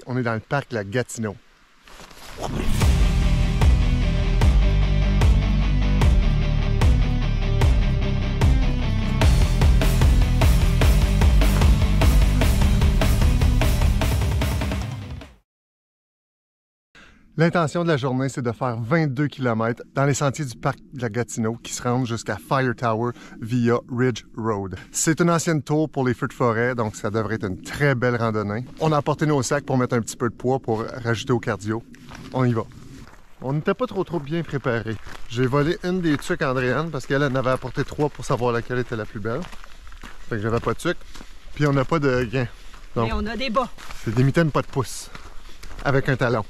On est dans le parc La Gatineau. L'intention de la journée, c'est de faire 22 km dans les sentiers du parc de la Gatineau qui se rendent jusqu'à Fire Tower via Ridge Road. C'est une ancienne tour pour les feux de forêt, donc ça devrait être une très belle randonnée. On a apporté nos sacs pour mettre un petit peu de poids pour rajouter au cardio. On y va. On n'était pas trop bien préparés. J'ai volé une des tuques à Andréane parce qu'elle en avait apporté 3 pour savoir laquelle était la plus belle. Fait que j'avais pas de tuque. Puis on n'a pas de gain. Donc, mais on a des bas. C'est des mitaines pas de pouce. Avec un talon.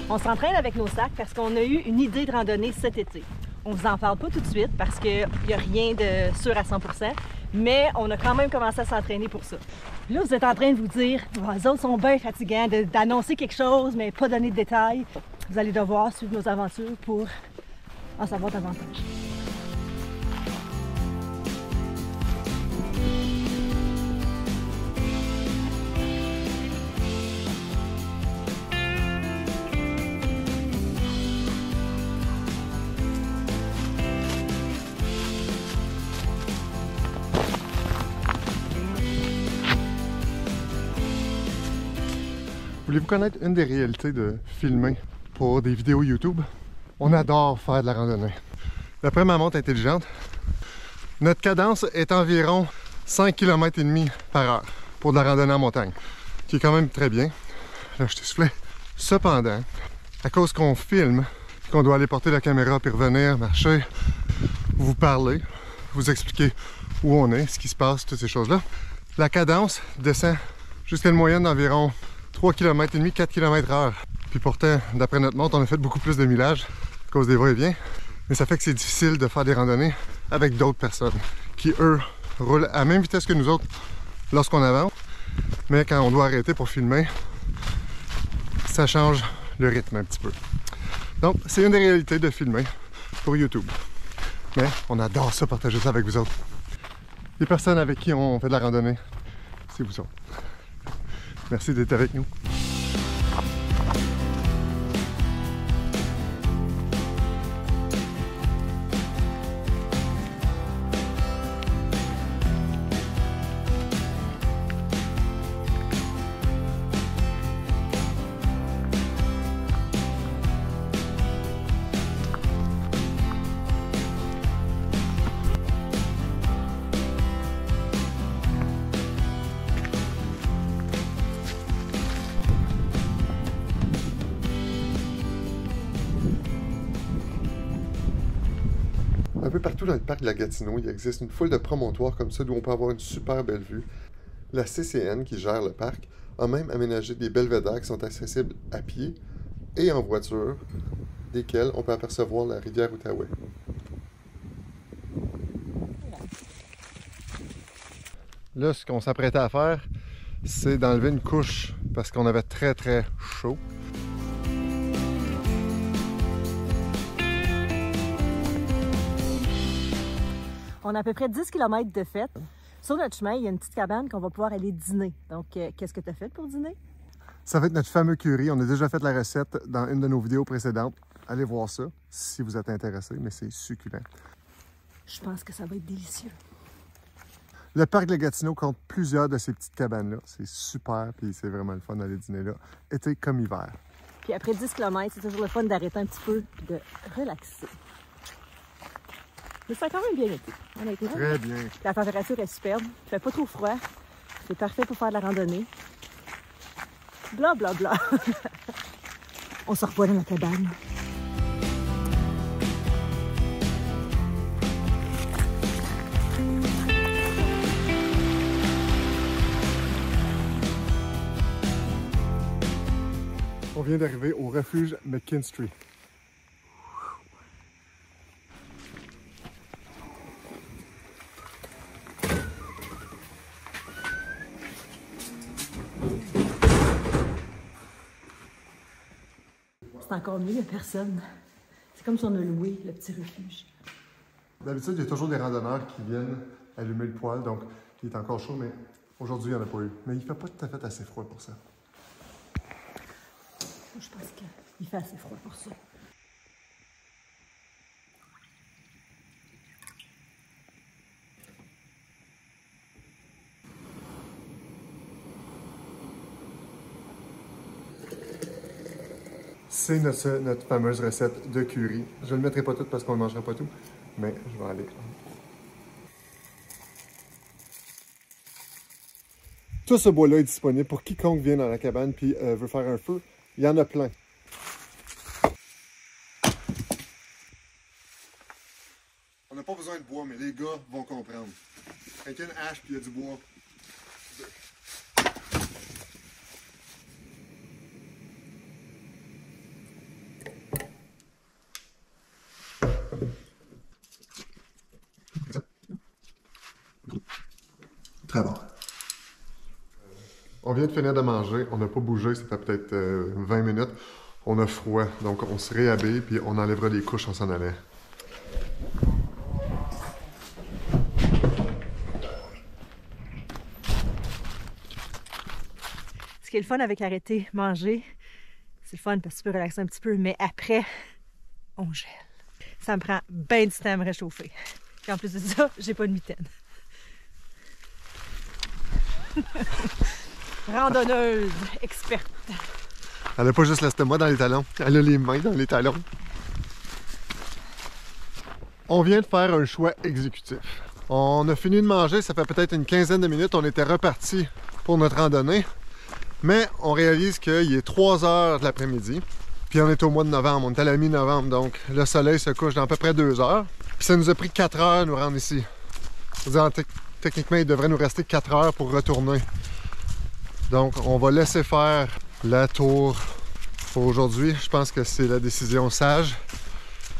On s'entraîne avec nos sacs parce qu'on a eu une idée de randonnée cet été. On vous en parle pas tout de suite parce qu'il n'y a rien de sûr à 100%, mais on a quand même commencé à s'entraîner pour ça. Là, vous êtes en train de vous dire, les autres sont bien fatigants d'annoncer quelque chose, mais pas donner de détails. Vous allez devoir suivre nos aventures pour en savoir davantage. Voulez-vous connaître une des réalités de filmer pour des vidéos YouTube? On adore faire de la randonnée. D'après ma montre intelligente, notre cadence est environ 5 km et demi par heure pour de la randonnée en montagne, qui est quand même très bien. Là, je t'ai soufflé. Cependant, à cause qu'on filme, qu'on doit aller porter la caméra puis revenir, marcher, vous parler, vous expliquer où on est, ce qui se passe, toutes ces choses-là, la cadence descend jusqu'à une moyenne d'environ 3 km et demi, 4 km/h. Puis pourtant, d'après notre montre, on a fait beaucoup plus de millage à cause des va-et-vient. Mais ça fait que c'est difficile de faire des randonnées avec d'autres personnes qui, eux, roulent à la même vitesse que nous autres lorsqu'on avance. Mais quand on doit arrêter pour filmer, ça change le rythme un petit peu. Donc, c'est une des réalités de filmer pour YouTube. Mais on adore ça, partager ça avec vous autres. Les personnes avec qui on fait de la randonnée, c'est vous autres. Merci d'être avec nous. Un peu partout dans le parc de la Gatineau, il existe une foule de promontoires comme ça d'où on peut avoir une super belle vue. La CCN, qui gère le parc, a même aménagé des belvédères qui sont accessibles à pied et en voiture, desquels on peut apercevoir la rivière Outaouais. Là, ce qu'on s'apprêtait à faire, c'est d'enlever une couche parce qu'on avait très chaud. On a à peu près 10 km de fête. Sur notre chemin, il y a une petite cabane qu'on va pouvoir aller dîner. Donc, qu'est-ce que tu as fait pour dîner? Ça va être notre fameux curry. On a déjà fait la recette dans une de nos vidéos précédentes. Allez voir ça si vous êtes intéressé, mais c'est succulent. Je pense que ça va être délicieux. Le parc de la Gatineau compte plusieurs de ces petites cabanes-là. C'est super, puis c'est vraiment le fun d'aller dîner là, été comme hiver. Puis après 10 km, c'est toujours le fun d'arrêter un petit peu et de relaxer. Mais ça a quand même bien été, honnêtement. Très bien. La température est superbe, il fait pas trop froid, c'est parfait pour faire de la randonnée. Bla bla bla. On se revoit dans la cabane. On vient d'arriver au refuge McKinstry. c'est encore mieux, il n'y a personne. C'est comme si on a loué le petit refuge. D'habitude, il y a toujours des randonneurs qui viennent allumer le poêle, donc il est encore chaud, mais aujourd'hui, il n'y en a pas eu. Mais il ne fait pas tout à fait assez froid pour ça. Je pense qu'il fait assez froid pour ça. C'est notre fameuse recette de curry. Je ne le mettrai pas tout parce qu'on ne mangera pas tout, mais je vais aller. Tout ce bois-là est disponible pour quiconque vient dans la cabane puis veut faire un feu. Il y en a plein. On n'a pas besoin de bois, mais les gars vont comprendre. Avec une hache puis il y a du bois. Très bon. On vient de finir de manger, on n'a pas bougé, ça fait peut-être 20 minutes. On a froid, donc on se réhabille puis on enlèvera les couches en s'en allant. Ce qui est le fun avec arrêter manger, c'est le fun parce que tu peux relaxer un petit peu, mais après, on gèle. Ça me prend bien du temps à me réchauffer. Et en plus de ça, j'ai pas de mitaine. Randonneuse experte. Elle n'a pas juste l'estomac dans les talons, elle a les mains dans les talons. On vient de faire un choix exécutif. On a fini de manger, ça fait peut-être une quinzaine de minutes, on était reparti pour notre randonnée. Mais on réalise qu'il est 3 heures de l'après-midi. Puis on est au mois de novembre, on est à la mi-novembre, donc le soleil se couche dans à peu près 2 heures. Puis ça nous a pris 4 heures de nous rendre ici. C'est-à-dire, techniquement, il devrait nous rester 4 heures pour retourner. Donc, on va laisser faire la tour pour aujourd'hui. Je pense que c'est la décision sage.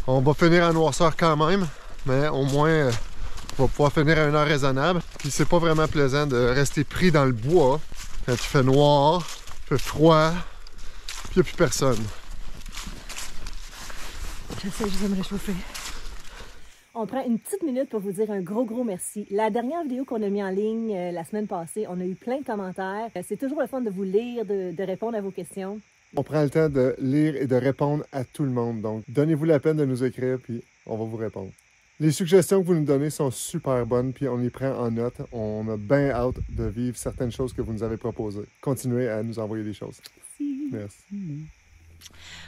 On va finir à noirceur quand même, mais au moins, on va pouvoir finir à une heure raisonnable. Puis c'est pas vraiment plaisant de rester pris dans le bois quand il fait noir, il fait froid, puis il n'y a plus personne. J'essaie juste de me réchauffer. On prend une petite minute pour vous dire un gros merci. La dernière vidéo qu'on a mis en ligne la semaine passée, on a eu plein de commentaires. C'est toujours le fun de vous lire, de répondre à vos questions. On prend le temps de lire et de répondre à tout le monde. Donc, donnez-vous la peine de nous écrire, puis on va vous répondre. Les suggestions que vous nous donnez sont super bonnes, puis on les prend en note. On a bien hâte de vivre certaines choses que vous nous avez proposées. Continuez à nous envoyer des choses. Merci.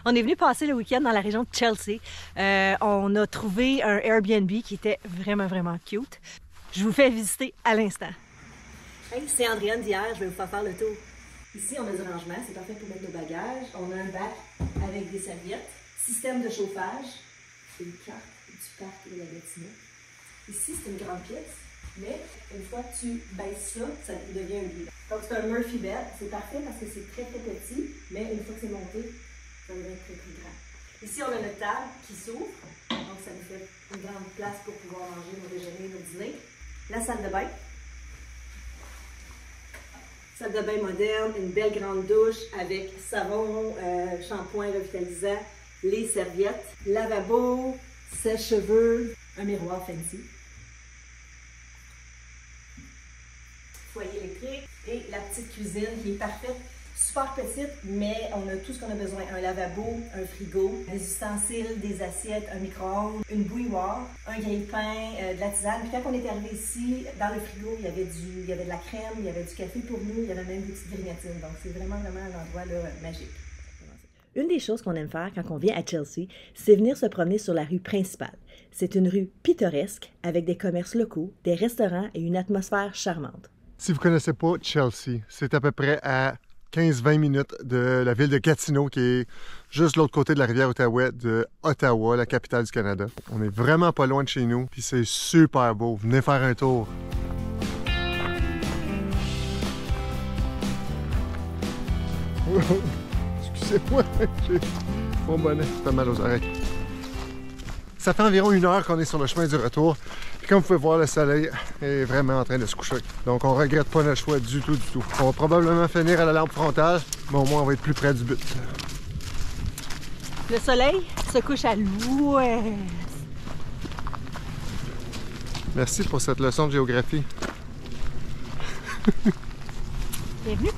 On est venu passer le week-end dans la région de Chelsea. On a trouvé un Airbnb qui était vraiment cute. Je vous fais visiter à l'instant. Hey, c'est Andréane d'hier, je vais vous faire le tour. Ici, on a du rangement, c'est parfait pour mettre nos bagages. On a un bac avec des serviettes, système de chauffage, c'est une carte du parc de la Gatineau. Ici, c'est une grande pièce, mais une fois que tu baisses ça, ça devient un lit. Donc, c'est un Murphy bed, c'est parfait parce que c'est très petit, mais une fois que c'est monté, ça devient très grand. Ici, on a notre table qui s'ouvre, donc ça nous fait une grande place pour pouvoir manger nos déjeuners, nos dîners. La salle de bain. Salle de bain moderne, une belle grande douche avec savon, shampoing revitalisant, les serviettes, lavabo, sèche-cheveux, un miroir fancy. Foyer électrique et la petite cuisine qui est parfaite. Super petite, mais on a tout ce qu'on a besoin. Un lavabo, un frigo, des ustensiles, des assiettes, un micro-ondes, une bouilloire, un grille-pain, de la tisane. Puis quand on est arrivé ici, dans le frigo, il y avait de la crème, il y avait du café pour nous, il y avait même des petites grignotines. Donc c'est vraiment un endroit là, magique. Une des choses qu'on aime faire quand on vient à Chelsea, c'est venir se promener sur la rue principale. C'est une rue pittoresque avec des commerces locaux, des restaurants et une atmosphère charmante. Si vous ne connaissez pas Chelsea, c'est à peu près à 15-20 minutes de la ville de Gatineau, qui est juste de l'autre côté de la rivière Outaouais de Ottawa, la capitale du Canada. On est vraiment pas loin de chez nous, puis c'est super beau. Venez faire un tour. Excusez-moi, j'ai mon bonnet, ça fait mal aux oreilles. Ça fait environ 1 heure qu'on est sur le chemin du retour. Puis comme vous pouvez voir, le soleil est vraiment en train de se coucher. Donc on regrette pas notre choix du tout. On va probablement finir à la lampe frontale, mais au moins on va être plus près du but. Le soleil se couche à l'ouest. Merci pour cette leçon de géographie. Bienvenue.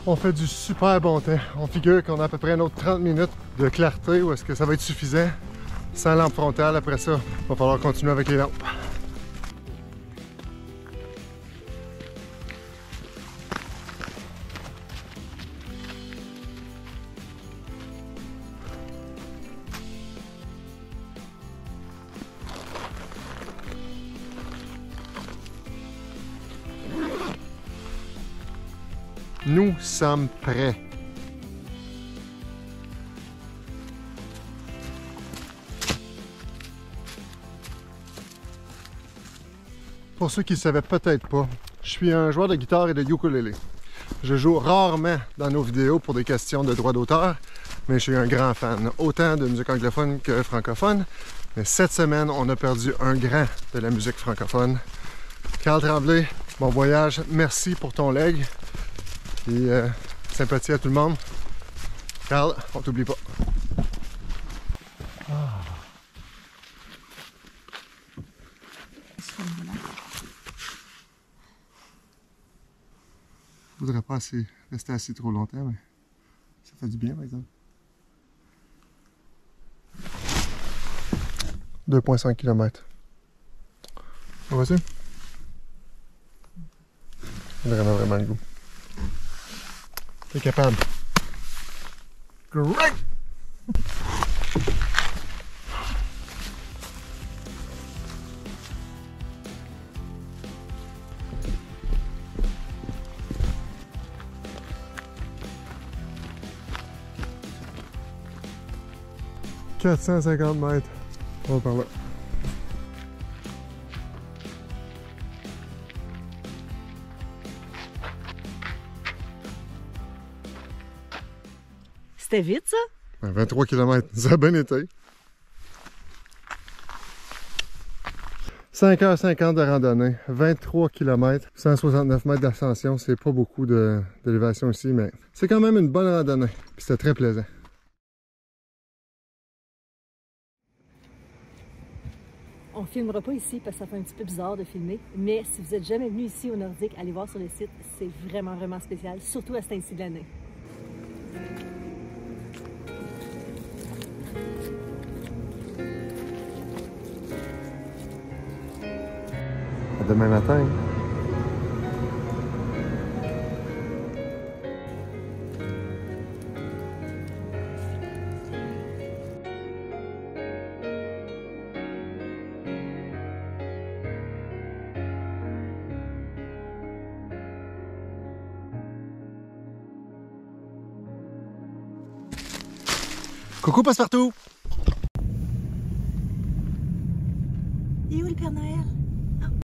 On fait du super bon temps. On figure qu'on a à peu près un autre 30 minutes de clarté ou est-ce que ça va être suffisant? Sans lampe frontale, après ça, il va falloir continuer avec les lampes. Nous sommes prêts. Pour ceux qui ne savaient peut-être pas, je suis un joueur de guitare et de ukulélé. Je joue rarement dans nos vidéos pour des questions de droit d'auteur, mais je suis un grand fan, autant de musique anglophone que francophone. Mais cette semaine, on a perdu un grand de la musique francophone. Carl Tremblay, bon voyage, merci pour ton leg. Et sympathie à tout le monde. Carl, on t'oublie pas. Je voudrais pas rester assis trop longtemps, mais ça fait du bien, par exemple. 2,5 km. Vas-y. Vraiment, vraiment le goût. T'es capable. Great! « 450 mètres. On va par là. C'était vite, ça? 23 km, ça a bien été. 5h50 de randonnée, 23 km, 169 mètres d'ascension. C'est pas beaucoup d'élévation ici, mais c'est quand même une bonne randonnée. Puis c'était très plaisant. On filmera pas ici parce que ça fait un petit peu bizarre de filmer, mais si vous êtes jamais venu ici au Nordique, allez voir sur le site, c'est vraiment, vraiment spécial, surtout à ce temps-ci de l'année. À demain matin. Coucou Passepartout!